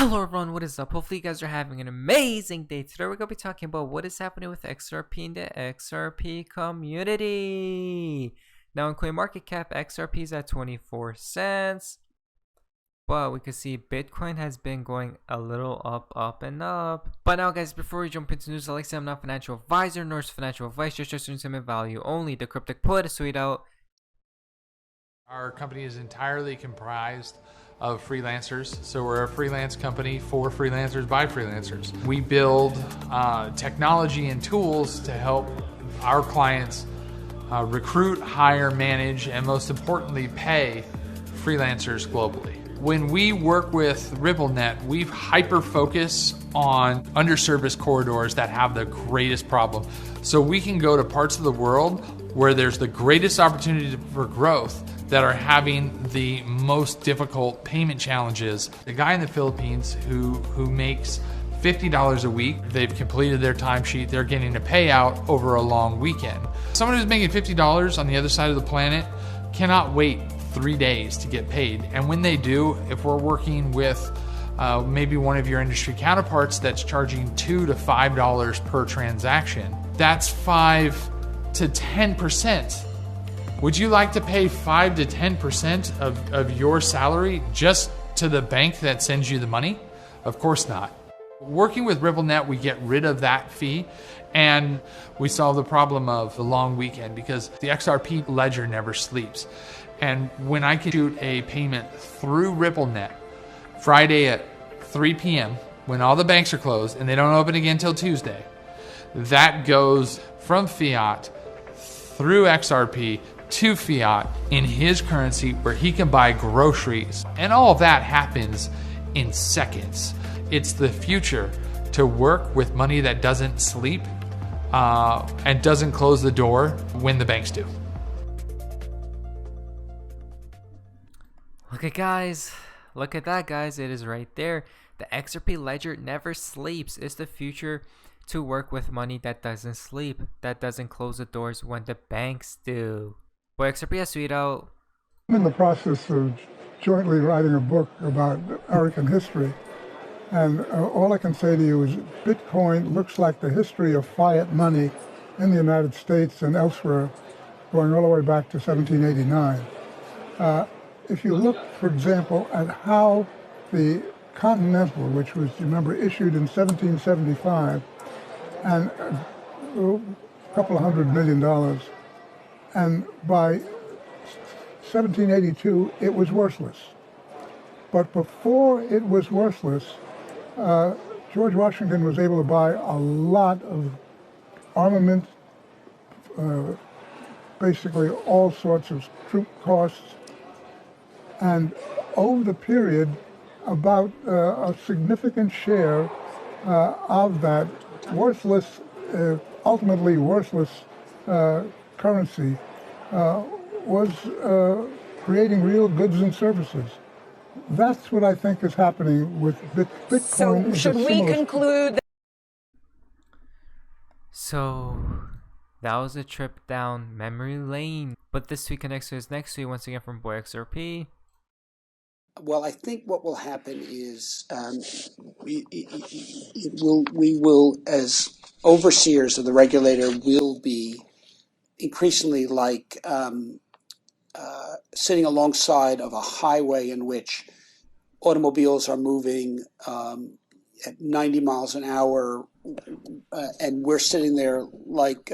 Hello everyone, what is up? Hopefully you guys are having an amazing day. Today we're going to be talking about what is happening with XRP in the XRP community. Now in CoinMarketCap, XRP is at 24 cents. But we can see Bitcoin has been going a little up and up. But now guys, before we jump into news, I'd like to say I'm not a financial advisor nor is financial advice, just entertainment value only. The cryptic pull it sweet out. Our company is entirely comprised of freelancers. So we're a freelance company for freelancers by freelancers. We build technology and tools to help our clients recruit, hire, manage, and most importantly, pay freelancers globally. When we work with RippleNet, we hyper-focus on underserviced corridors that have the greatest problem. So we can go to parts of the world where there's the greatest opportunity for growth that are having the most difficult payment challenges. The guy in the Philippines who makes $50 a week, they've completed their timesheet, they're getting a payout over a long weekend. Someone who's making $50 on the other side of the planet cannot wait 3 days to get paid. And when they do, if we're working with maybe one of your industry counterparts that's charging $2 to $5 per transaction, that's 5 to 10%. Would you like to pay 5 to 10% of your salary just to the bank that sends you the money? Of course not. Working with RippleNet, we get rid of that fee and we solve the problem of the long weekend because the XRP ledger never sleeps. And when I can shoot a payment through RippleNet Friday at 3 p.m. when all the banks are closed and they don't open again until Tuesday, that goes from fiat through XRP to fiat in his currency where he can buy groceries. And all of that happens in seconds. It's the future to work with money that doesn't sleep and doesn't close the door when the banks do. Look at that guys, it is right there. The XRP ledger never sleeps. It's the future to work with money that doesn't sleep, that doesn't close the doors when the banks do. Boy, XRP has sweet out. I'm in the process of jointly writing a book about American history, and all I can say to you is Bitcoin looks like the history of fiat money in the United States and elsewhere, going all the way back to 1789. If you look, for example, at how the Continental, which was, you remember, issued in 1775, and a couple of $100 million, and by 1782 it was worthless. But before it was worthless, George Washington was able to buy a lot of armament, basically all sorts of troop costs, and over the period, about a significant share of that worthless, ultimately worthless currency was creating real goods and services. That's what I think is happening with Bitcoin. So should we conclude that? So that was a trip down memory lane. But this week connects to his next week once again from Boy XRP. Well, I think what will happen is we will, as overseers of the regulator, will be increasingly like sitting alongside of a highway in which automobiles are moving at 90 miles an hour, and we're sitting there like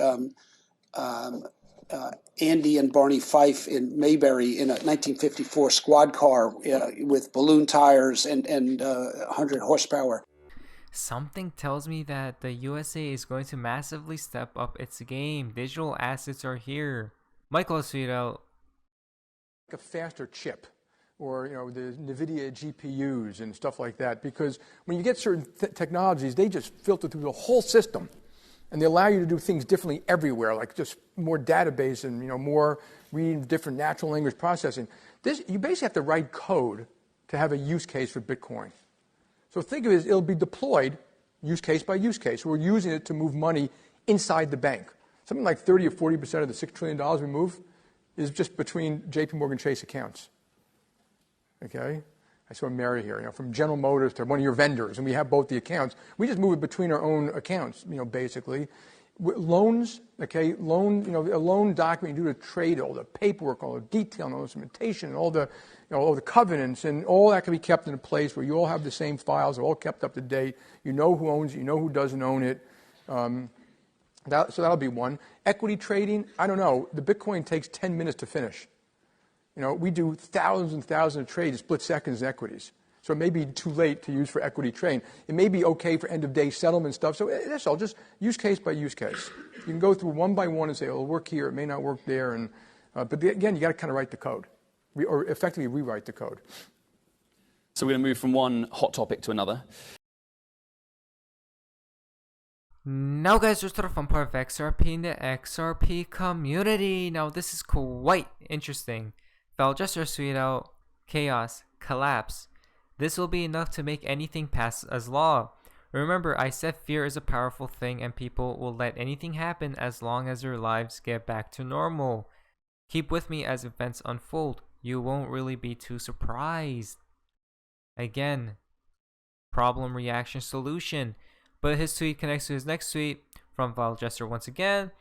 Andy and Barney Fife in Mayberry in a 1954 squad car with balloon tires and 100 horsepower. Something tells me that the USA is going to massively step up its game. Digital assets are here. Michael, sweet out. A faster chip, or the NVIDIA GPUs and stuff like that, because when you get certain technologies, they just filter through the whole system, and they allow you to do things differently everywhere, like just more database and more reading different natural language processing. You basically have to write code to have a use case for Bitcoin. So think of it as it'll be deployed use case by use case. We're using it to move money inside the bank. Something like 30 or 40% of the $6 trillion we move is just between JP Morgan Chase accounts. Okay? saw Mary here, from General Motors to one of your vendors, and we have both the accounts. We just move it between our own accounts, basically. Loans, okay, a loan document, you do the trade, all the paperwork, all the detail, all the documentation, all the, all the covenants, and all that can be kept in a place where you all have the same files, they're all kept up to date. You know who owns it, you know who doesn't own it. So that'll be one. Equity trading, I don't know. The Bitcoin takes 10 minutes to finish. We do thousands and thousands of trades, split seconds equities. So it may be too late to use for equity trading. It may be okay for end-of-day settlement stuff. So that's all, just use case by use case. You can go through one by one and say, it'll work here, it may not work there. But again, you got to kind of write the code, or effectively rewrite the code. So we're going to move from one hot topic to another. Now guys, we're starting from part of XRP in the XRP community. Now this is quite interesting. Val just tweeted out, chaos, collapse. This will be enough to make anything pass as law. Remember, I said fear is a powerful thing and people will let anything happen as long as their lives get back to normal. Keep with me as events unfold. You won't really be too surprised. Again, problem, reaction, solution. But his tweet connects to his next tweet from Val Jester once again.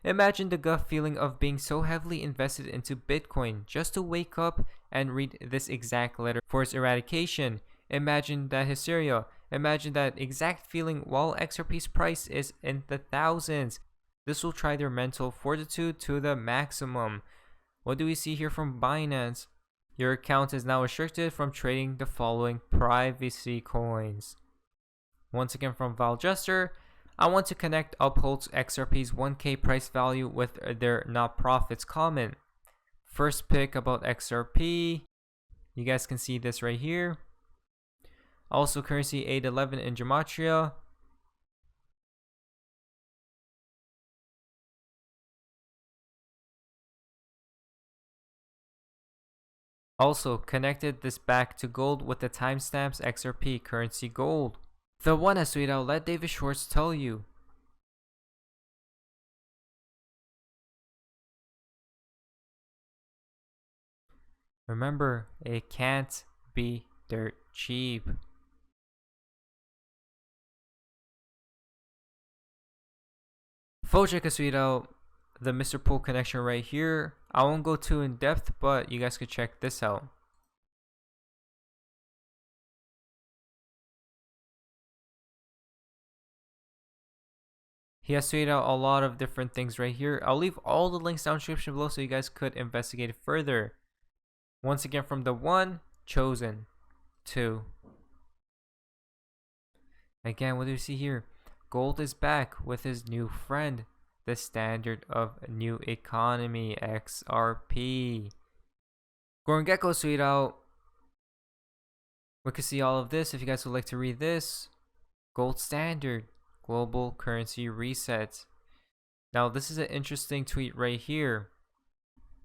Imagine the gut feeling of being so heavily invested into Bitcoin just to wake up and read this exact letter for its eradication. Imagine that hysteria. Imagine that exact feeling while XRP's price is in the thousands. This will try their mental fortitude to the maximum. What do we see here from Binance? Your account is now restricted from trading the following privacy coins. Once again from Val Jester, I want to connect upholds XRP's 1K price value with their not profits comment. First pick about XRP. You guys can see this right here. Also currency 811 in Gematria. Also connected this back to gold with the timestamps XRP currency gold. The one I tweeted out, let David Schwartz tell you. Remember, it can't be dirt cheap. Fojek has tweeted out the Mr. Pool connection right here. I won't go too in depth, but you guys could check this out. He has tweeted out a lot of different things right here. I'll leave all the links down in the description below so you guys could investigate it further. Once again from the 1, chosen. 2. Again, what do we see here? Gold is back with his new friend, the standard of new economy, XRP. Gordon Gecko tweeted out, we can see all of this if you guys would like to read this. Gold standard. Global currency reset. Now this is an interesting tweet right here.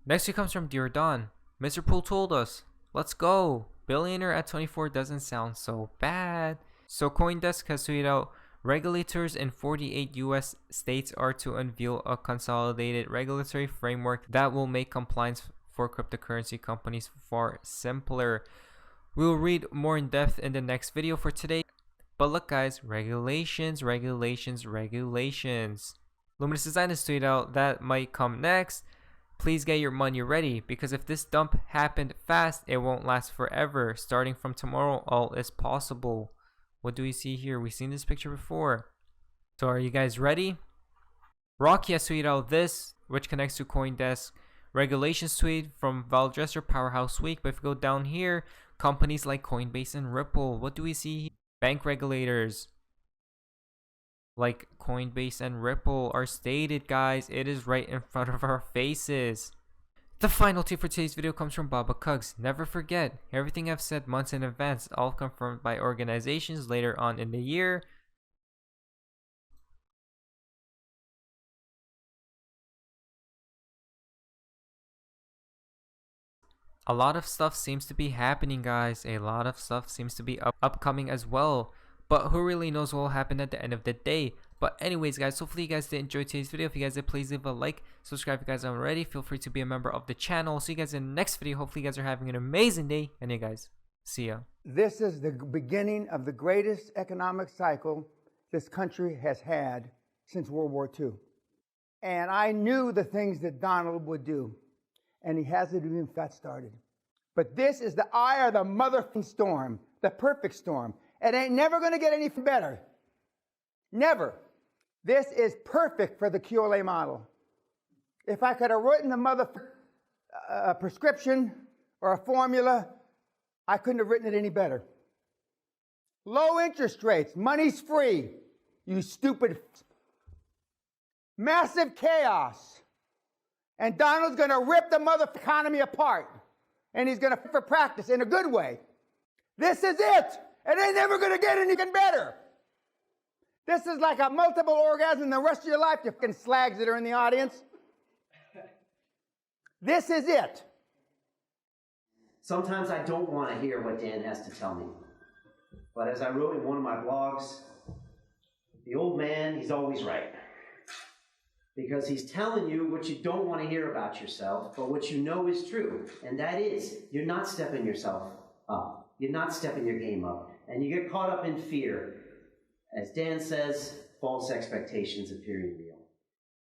Next tweet comes from Dear Don. Mr. Poole told us, let's go. Billionaire at 24 doesn't sound so bad. So CoinDesk has tweeted out, regulators in 48 US states are to unveil a consolidated regulatory framework that will make compliance for cryptocurrency companies far simpler. We'll read more in depth in the next video for today. But look guys, regulations. Luminous Design has tweeted out that might come next. Please get your money ready because if this dump happened fast, it won't last forever. Starting from tomorrow, all is possible. What do we see here? We've seen this picture before. So are you guys ready? Rocky has tweeted out this, which connects to CoinDesk. Regulations tweet from Val Dresser, Powerhouse Week. But if we go down here, companies like Coinbase and Ripple. What do we see here? Bank regulators like Coinbase and Ripple are stated, guys. It is right in front of our faces. The final tip for today's video comes from Baba Cugs. Never forget, everything I've said months in advance, all confirmed by organizations later on in the year. A lot of stuff seems to be happening, guys. A lot of stuff seems to be upcoming as well. But who really knows what will happen at the end of the day? But anyways, guys, hopefully you guys did enjoy today's video. If you guys did, please leave a like. Subscribe if you guys aren't already. Feel free to be a member of the channel. See you guys in the next video. Hopefully you guys are having an amazing day. And you guys, See ya. This is the beginning of the greatest economic cycle this country has had since World War II. And I knew the things that Donald would do, and he hasn't even got started. But this is the eye of the motherfucking storm, the perfect storm. It ain't never going to get any better. Never. This is perfect for the QLA model. If I could have written a prescription or a formula, I couldn't have written it any better. Low interest rates, money's free, you stupid. Massive chaos. And Donald's going to rip the mother economy apart. And he's going to for practice in a good way. This is it. It ain't never going to get anything better. This is like a multiple orgasm the rest of your life, you fucking slags that are in the audience. This is it. Sometimes I don't want to hear what Dan has to tell me. But as I wrote in one of my blogs, the old man, he's always right. Because he's telling you what you don't want to hear about yourself, but what you know is true. And that is, you're not stepping yourself up. You're not stepping your game up. And you get caught up in fear. As Dan says, false expectations appear in reality.